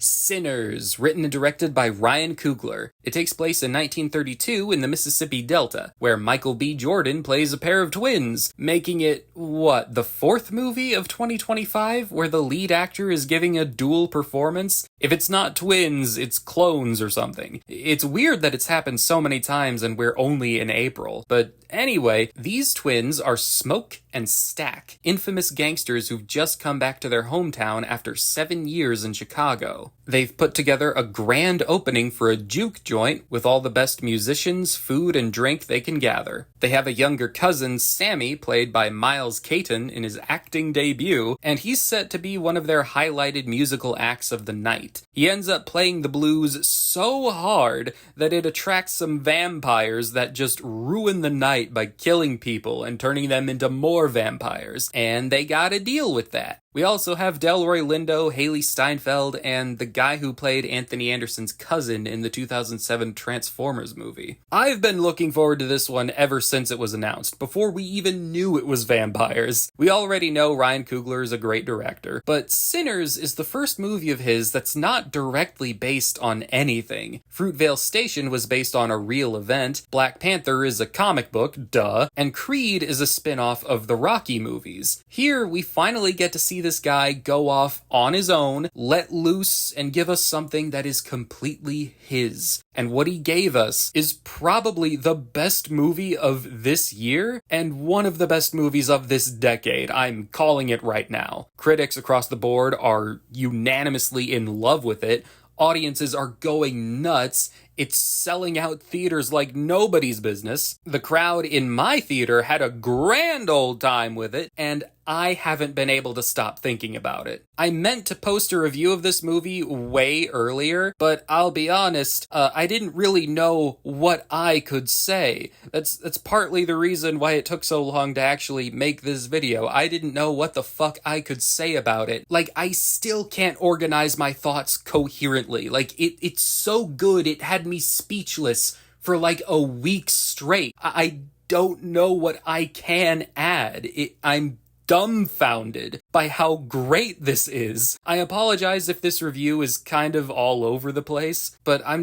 Sinners, written and directed by Ryan Coogler. It takes place in 1932 in the Mississippi Delta, where Michael B. Jordan plays a pair of twins, making it, the fourth movie of 2025 where the lead actor is giving a dual performance? If it's not twins, it's clones or something. It's weird that it's happened so many times and we're only in April, but anyway, these twins are Smoke and Stack, infamous gangsters who've just come back to their hometown after 7 years in Chicago. They've put together a grand opening for a juke joint with all the best musicians, food, and drink they can gather. They have a younger cousin, Sammy, played by Miles Caton in his acting debut, and he's set to be one of their highlighted musical acts of the night. He ends up playing the blues so hard that it attracts some vampires that just ruin the night by killing people and turning them into more vampires, and they gotta deal with that. We also have Delroy Lindo, Haley Steinfeld, and the guy who played Anthony Anderson's cousin in the 2007 Transformers movie. I've been looking forward to this one ever since it was announced, before we even knew it was vampires. We already know Ryan Coogler is a great director, but Sinners is the first movie of his that's not directly based on anything. Fruitvale Station was based on a real event, Black Panther is a comic book, duh, and Creed is a spin-off of the Rocky movies. Here, we finally get to see this guy go off on his own, let loose, and give us something that is completely his. And what he gave us is probably the best movie of this year, and one of the best movies of this decade. I'm calling it right now. Critics across the board are unanimously in love with it. Audiences are going nuts. It's selling out theaters like nobody's business. The crowd in my theater had a grand old time with it, and I haven't been able to stop thinking about it. I meant to post a review of this movie way earlier, but I'll be honest, I didn't really know what I could say. That's partly the reason why it took so long to actually make this video. I didn't know what the fuck I could say about it. Like, I still can't organize my thoughts coherently. Like, it's so good, it had me speechless for like a week straight. I don't know what I can add. I'm dumbfounded by how great this is. I apologize if this review is kind of all over the place, but I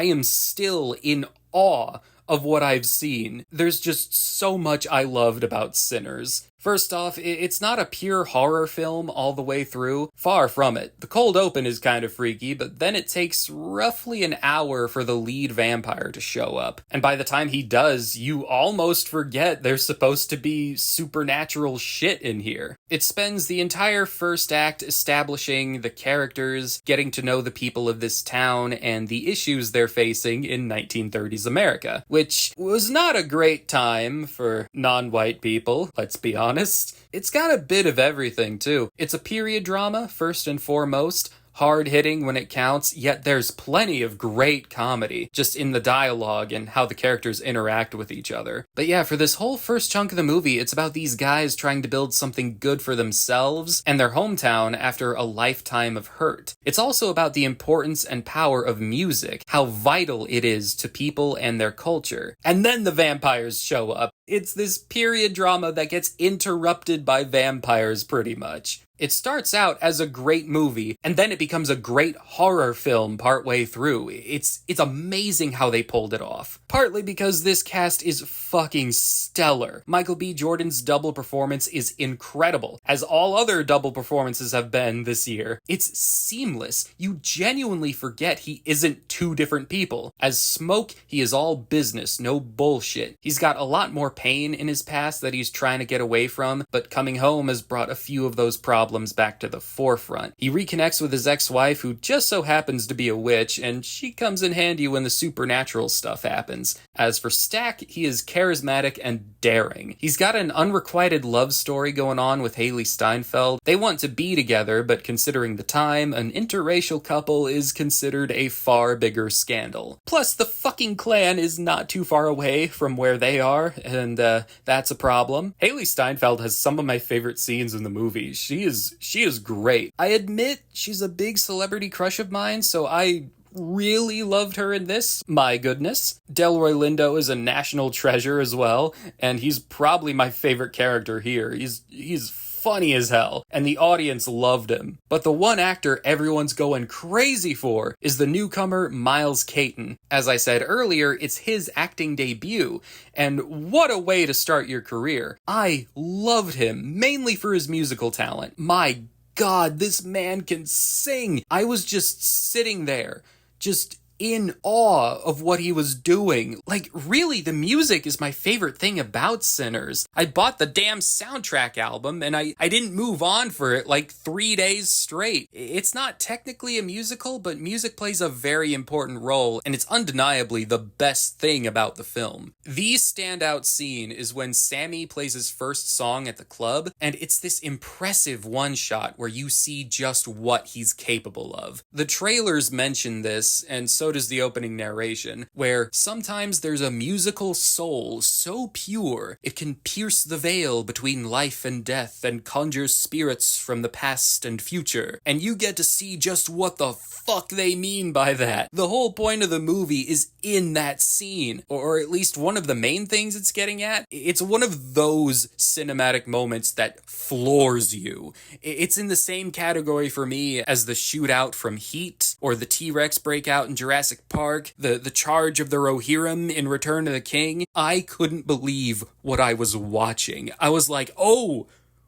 am still in awe of what I've seen. There's just so much I loved about Sinners. First off, it's not a pure horror film all the way through. Far from it. The cold open is kind of freaky, but then it takes roughly an hour for the lead vampire to show up. And by the time he does, you almost forget there's supposed to be supernatural shit in here. It spends the entire first act establishing the characters, getting to know the people of this town, and the issues they're facing in 1930s America, which was not a great time for non-white people, let's be honest. It's got a bit of everything, too. It's a period drama, first and foremost, hard-hitting when it counts, yet there's plenty of great comedy, just in the dialogue and how the characters interact with each other. But yeah, for this whole first chunk of the movie, it's about these guys trying to build something good for themselves and their hometown after a lifetime of hurt. It's also about the importance and power of music, how vital it is to people and their culture. And then the vampires show up. It's this period drama that gets interrupted by vampires, pretty much. It starts out as a great movie, and then it becomes a great horror film partway through. It's amazing how they pulled it off. Partly because this cast is fucking stellar. Michael B. Jordan's double performance is incredible, as all other double performances have been this year. It's seamless. You genuinely forget he isn't two different people. As Smoke, he is all business, no bullshit. He's got a lot more pain in his past that he's trying to get away from, but coming home has brought a few of those problems back to the forefront. He reconnects with his ex-wife, who just so happens to be a witch, and she comes in handy when the supernatural stuff happens. As for Stack, he is charismatic and daring. He's got an unrequited love story going on with Haley Steinfeld. They want to be together, but considering the time, an interracial couple is considered a far bigger scandal. Plus, the fucking Klan is not too far away from where they are, and that's a problem. Haley Steinfeld has some of my favorite scenes in the movie. She is great. I admit she's a big celebrity crush of mine, so I really loved her in this. My goodness. Delroy Lindo is a national treasure as well, and he's probably my favorite character here. He's funny as hell, and the audience loved him. But the one actor everyone's going crazy for is the newcomer Miles Caton. As I said earlier, it's his acting debut, and what a way to start your career. I loved him, mainly for his musical talent. My God, this man can sing! I was just sitting there, just in awe of what he was doing. Like, really, the music is my favorite thing about Sinners. I bought the damn soundtrack album, and I didn't move on for it like 3 days straight. It's not technically a musical, but music plays a very important role, and it's undeniably the best thing about the film. The standout scene is when Sammy plays his first song at the club, and it's this impressive one-shot where you see just what he's capable of. The trailers mention this, and so does the opening narration, where sometimes there's a musical soul so pure it can pierce the veil between life and death and conjures spirits from the past and future, and you get to see just what the fuck they mean by that. The whole point of the movie is in that scene, or at least one of the main things it's getting at. It's one of those cinematic moments that floors you. It's in the same category for me as the shootout from Heat, or the T-Rex breakout in Jurassic Park, the charge of the Rohirrim in Return of the King. I couldn't believe what I was watching. I was like, oh,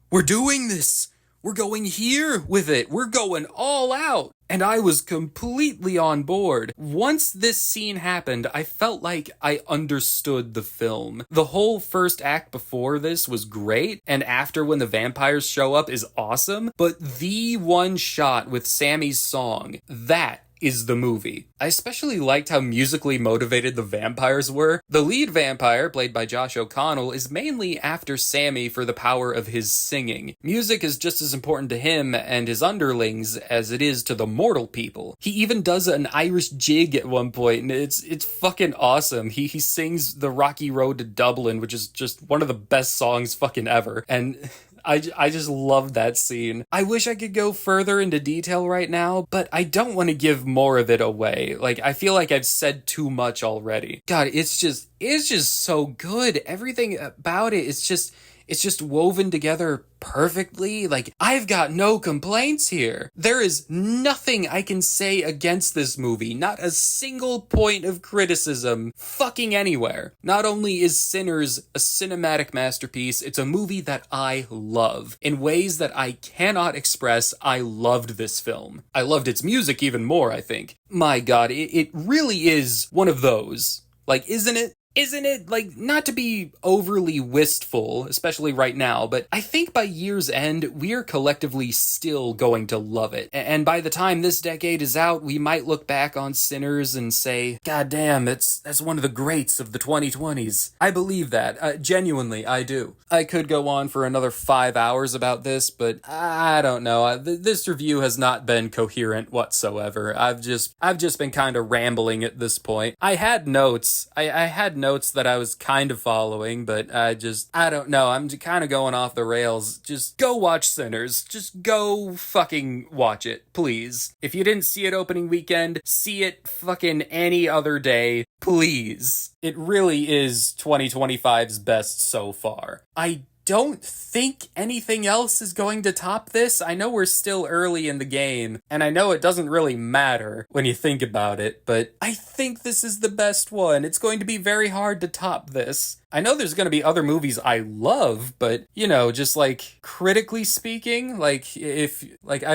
we're doing this. We're going here with it. We're going all out. And I was completely on board. Once this scene happened, I felt like I understood the film. The whole first act before this was great, and after when the vampires show up is awesome, but the one shot with Sammy's song, that is the movie. I especially liked how musically motivated the vampires were. The lead vampire, played by Josh O'Connell, is mainly after Sammy for the power of his singing. Music is just as important to him and his underlings as it is to the mortal people. He even does an Irish jig at one point, and it's fucking awesome. He sings The Rocky Road to Dublin, which is just one of the best songs fucking ever. And I just love that scene. I wish I could go further into detail right now, but I don't want to give more of it away. Like, I feel like I've said too much already. God, it's just so good. Everything about it is just woven together perfectly. Like, I've got no complaints here. There is nothing I can say against this movie. Not a single point of criticism fucking anywhere. Not only is Sinners a cinematic masterpiece, it's a movie that I love. In ways that I cannot express, I loved this film. I loved its music even more, I think. My God, it really is one of those. Like, isn't it? Isn't it? Like, not to be overly wistful, especially right now, but I think by year's end, we're collectively still going to love it. And by the time this decade is out, we might look back on Sinners and say, God damn, that's one of the greats of the 2020s. I believe that. Genuinely, I do. I could go on for another 5 hours about this, but I don't know. This review has not been coherent whatsoever. I've just been kind of rambling at this point. I had notes. I had notes that I was kind of following, but I don't know. I'm kind of going off the rails. Just go watch Sinners. Just go fucking watch it, please. If you didn't see it opening weekend, see it fucking any other day, please. It really is 2025's best so far. I don't think anything else is going to top this. I know we're still early in the game, and I know it doesn't really matter when you think about it, but I think this is the best one. It's going to be very hard to top this. I know there's going to be other movies I love, but, you know, just like critically speaking, I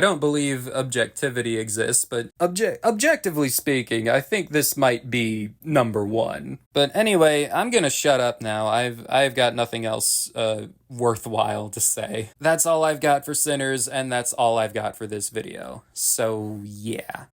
don't believe objectivity exists, but objectively speaking, I think this might be number one. But anyway, I'm going to shut up now. I've got nothing else worthwhile to say. That's all I've got for Sinners, and that's all I've got for this video. So, yeah.